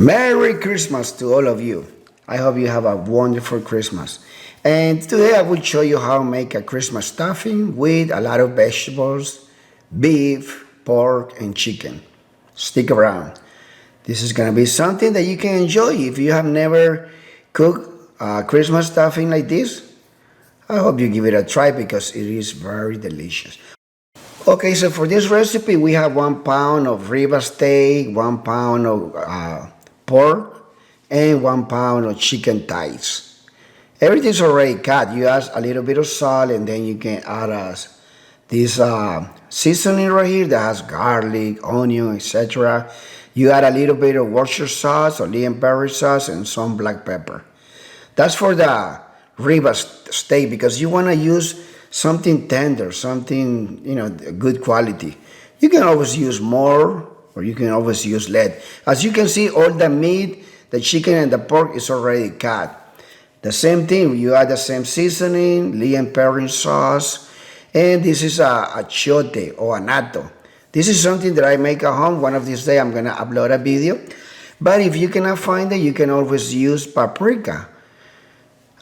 Merry Christmas to all of you. I hope you have a wonderful Christmas. And today I will show you how to make a Christmas stuffing with a lot of vegetables, beef, pork, and chicken. Stick around. This is going to be something that you can enjoy if you have never cooked Christmas stuffing like this. I hope you give it a try because it is very delicious. Okay, so for this recipe, we have 1 pound of rib steak, 1 pound of pork, and 1 pound of chicken thighs. Everything's already cut. You add a little bit of salt, and then you can add this seasoning right here that has garlic, onion, etc. You add a little bit of Worcestershire sauce or Lea and Perry sauce and some black pepper. That's for the rib steak because you want to use something tender, something, good quality. You can always use more or you can always use less. As you can see, all the meat, the chicken and the pork is already cut. The same thing, you add the same seasoning, Lea and Perry sauce, and this is a achiote or annatto. This is something that I make at home. One of these days I'm gonna upload a video. But if you cannot find it, you can always use paprika.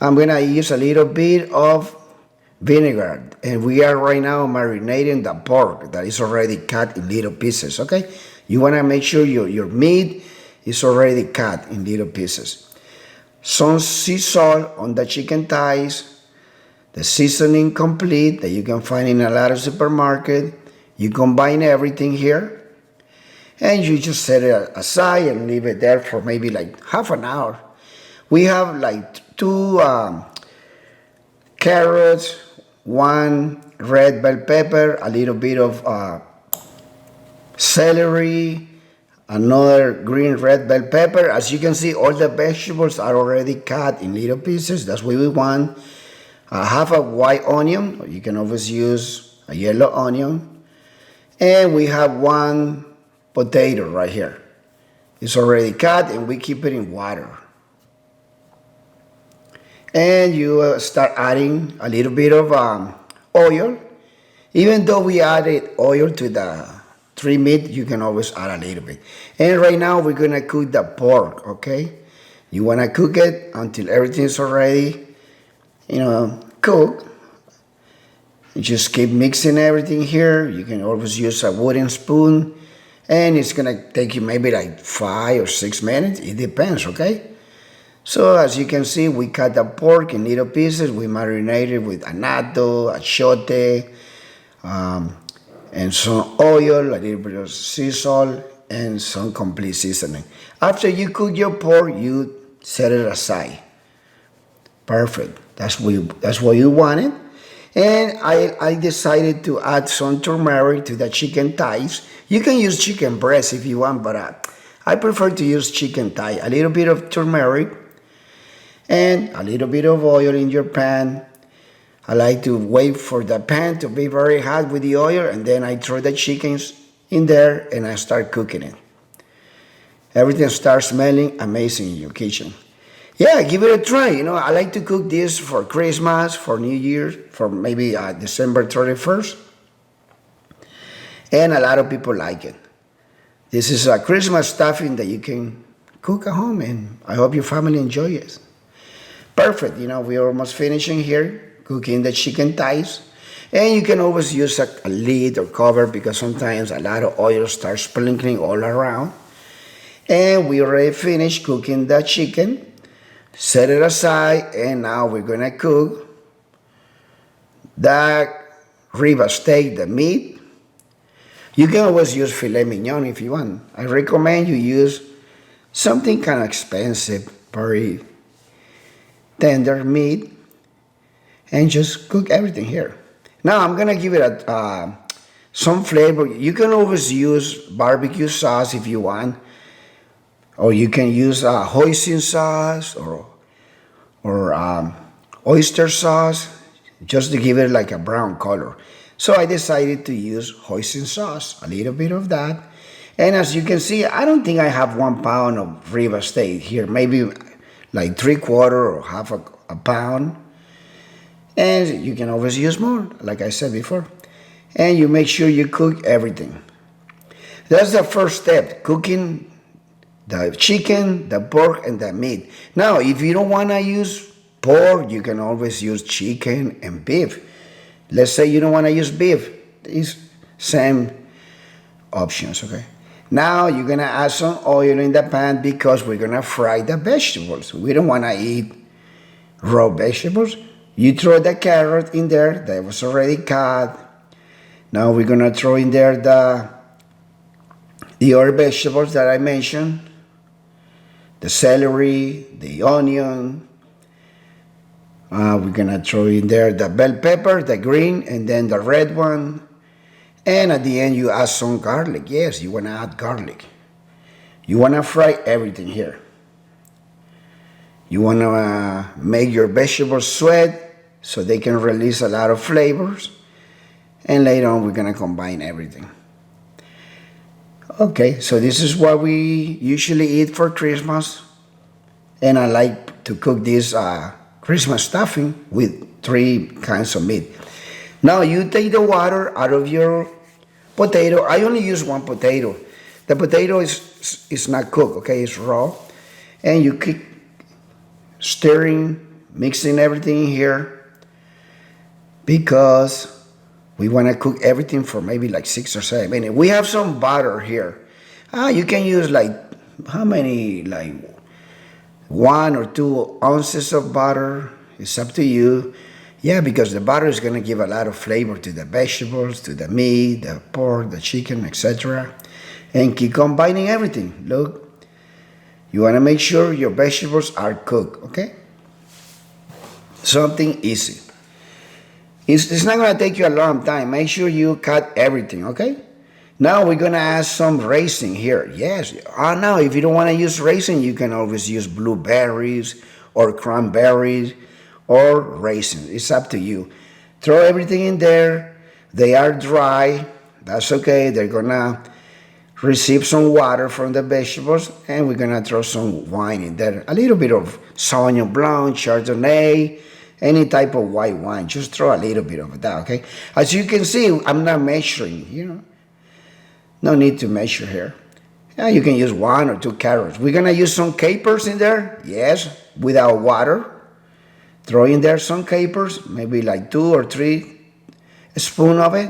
I'm gonna use a little bit of vinegar, and we are right now marinating the pork that is already cut in little pieces. Okay, you want to make sure your meat is already cut in little pieces. Some sea salt on the chicken thighs, the seasoning complete that you can find in a lot of supermarket. You combine everything here and you just set it aside and leave it there for maybe like half an hour. We have like 2 carrots, 1 red bell pepper, a little bit of celery, another green red bell pepper. As you can see, all the vegetables are already cut in little pieces. That's what we want. Half a white onion, or you can always use a yellow onion. And we have 1 potato right here. It's already cut and we keep it in water. And you start adding a little bit of oil. Even though we added oil to the 3 meat, you can always add a little bit. And right now we're gonna cook the pork, okay? You wanna cook it until everything's already, cooked. You just keep mixing everything here. You can always use a wooden spoon. And it's gonna take you maybe like 5 or 6 minutes. It depends, okay? So as you can see, we cut the pork in little pieces. We marinated with annatto, achiote, and some oil, a little bit of sea salt, and some complete seasoning. After you cook your pork, you set it aside. Perfect. That's what you wanted. And I decided to add some turmeric to the chicken thighs. You can use chicken breast if you want, but I prefer to use chicken thigh. A little bit of turmeric and a little bit of oil in your pan. I like to wait for the pan to be very hot with the oil, and then I throw the chickens in there and I start cooking it. Everything starts smelling amazing in your kitchen. Yeah, give it a try. I like to cook this for Christmas, for New Year's, for maybe December 31st. And a lot of people like it. This is a Christmas stuffing that you can cook at home, and I hope your family enjoys it. Perfect. We're almost finishing here, cooking the chicken thighs. And you can always use a lid or cover because sometimes a lot of oil starts sprinkling all around. And we already finished cooking the chicken. Set it aside, and now we're gonna cook the rib steak, the meat. You can always use filet mignon if you want. I recommend you use something kind of expensive, very tender meat, and just cook everything here. Now I'm gonna give it some flavor. You can always use barbecue sauce if you want, or you can use hoisin sauce or oyster sauce, just to give it like a brown color. So I decided to use hoisin sauce, a little bit of that. And as you can see, I don't think I have 1 pound of rib steak here, maybe like 3/4 or half a pound. And you can always use more, like I said before. And you make sure you cook everything. That's the first step, cooking the chicken, the pork, and the meat. Now, if you don't want to use pork, you can always use chicken and beef. Let's say you don't want to use beef. These same options, okay? Now you're gonna add some oil in the pan because we're gonna fry the vegetables. We don't wanna eat raw vegetables. You throw the carrot in there that was already cut. Now we're gonna throw in there the other vegetables that I mentioned, the celery, the onion. We're gonna throw in there the bell pepper, the green, and then the red one. And at the end, you add some garlic. Yes, you wanna add garlic. You wanna fry everything here. You wanna make your vegetables sweat so they can release a lot of flavors. And later on, we're gonna combine everything. Okay, so this is what we usually eat for Christmas. And I like to cook this Christmas stuffing with 3 kinds of meat. Now you take the water out of your potato. I only use 1 potato. The potato is not cooked, okay? It's raw. And you keep stirring, mixing everything here because we want to cook everything for maybe like 6 or 7 minutes. We have some butter here. You can use like, how many? Like 1 or 2 ounces of butter. It's up to you. Yeah, because the butter is going to give a lot of flavor to the vegetables, to the meat, the pork, the chicken, etc. And keep combining everything. Look, you want to make sure your vegetables are cooked, okay? Something easy. It's not going to take you a long time. Make sure you cut everything, okay? Now we're going to add some raisin here. Yes. Now, if you don't want to use raisin, you can always use blueberries or cranberries or raisins. It's up to you. Throw everything in there. They are dry. That's okay. They're going to receive some water from the vegetables, and we're going to throw some wine in there. A little bit of Sauvignon Blanc, Chardonnay, any type of white wine. Just throw a little bit of that, okay? As you can see, I'm not measuring, No need to measure here. Yeah, you can use 1 or 2 carrots. We're going to use some capers in there. Yes, without water. Throw in there some capers, maybe like 2 or 3 spoons of it,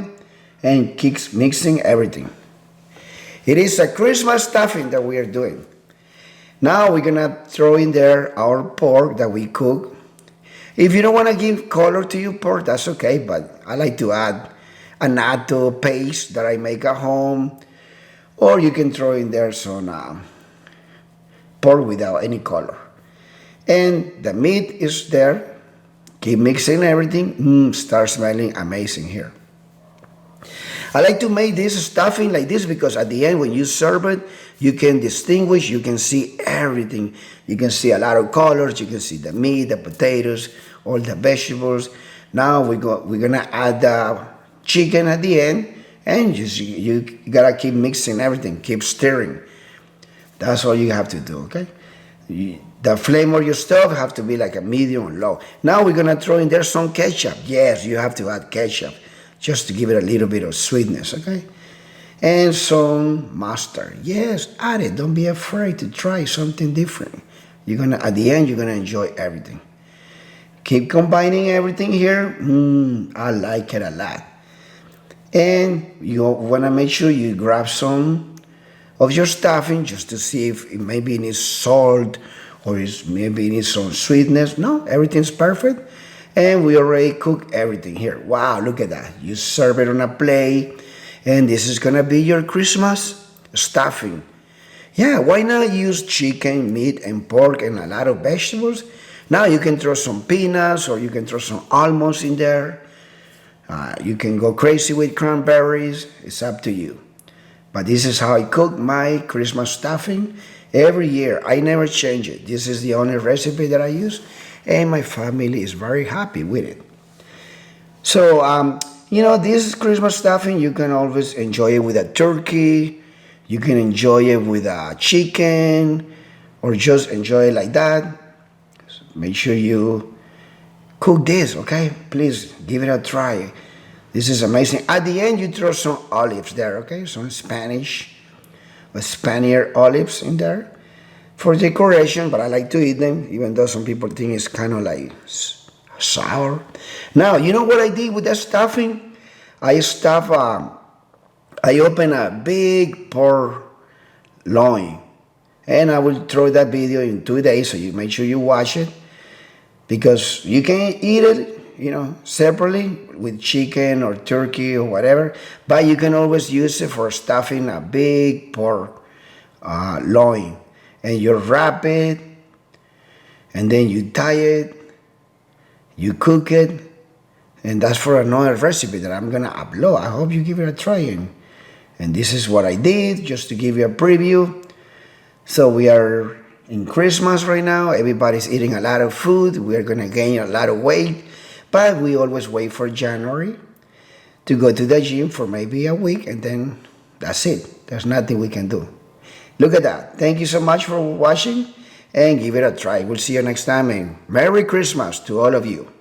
and keep mixing everything. It is a Christmas stuffing that we are doing. Now we're going to throw in there our pork that we cook. If you don't want to give color to your pork, that's okay, but I like to add a natto paste that I make at home, or you can throw in there some pork without any color. And the meat is there. Keep mixing everything. Start smelling amazing here. I like to make this stuffing like this because at the end when you serve it, you can distinguish, you can see everything. You can see a lot of colors, you can see the meat, the potatoes, all the vegetables. Now we're gonna add the chicken at the end, and you gotta keep mixing everything, keep stirring. That's all you have to do, okay? The flame of your stove have to be like a medium or low. Now we're gonna throw in there some ketchup. Yes, you have to add ketchup just to give it a little bit of sweetness, okay? And some mustard. Yes, add it. Don't be afraid to try something different. At the end, you're gonna enjoy everything. Keep combining everything here. I like it a lot. And you wanna make sure you grab some of your stuffing just to see if it maybe needs salt or maybe it needs some sweetness. No, everything's perfect. And we already cooked everything here. Wow, look at that. You serve it on a plate. And this is gonna be your Christmas stuffing. Yeah, why not use chicken, meat, and pork and a lot of vegetables? Now you can throw some peanuts or you can throw some almonds in there. You can go crazy with cranberries. It's up to you. But this is how I cook my Christmas stuffing every year. I never change it. This is the only recipe that I use, and my family is very happy with it. So, this Christmas stuffing, you can always enjoy it with a turkey. You can enjoy it with a chicken, or just enjoy it like that. So make sure you cook this, okay? Please give it a try. This is amazing. At the end, you throw some olives there, okay? Some Spaniard olives in there. for decoration, but I like to eat them, even though some people think it's kind of like sour. Now, you know what I did with that stuffing? I stuff, I open a big pork loin, and I will throw that video in 2 days, so you make sure you watch it, because you can eat it, separately with chicken or turkey or whatever, but you can always use it for stuffing a big pork loin, and you wrap it, and then you tie it, you cook it, and that's for another recipe that I'm gonna upload. I hope you give it a try, and this is what I did, just to give you a preview. So we are in Christmas right now. Everybody's eating a lot of food. We're gonna gain a lot of weight, but we always wait for January to go to the gym for maybe a week, and then that's it. There's nothing we can do. Look at that. Thank you so much for watching, and give it a try. We'll see you next time, and Merry Christmas to all of you.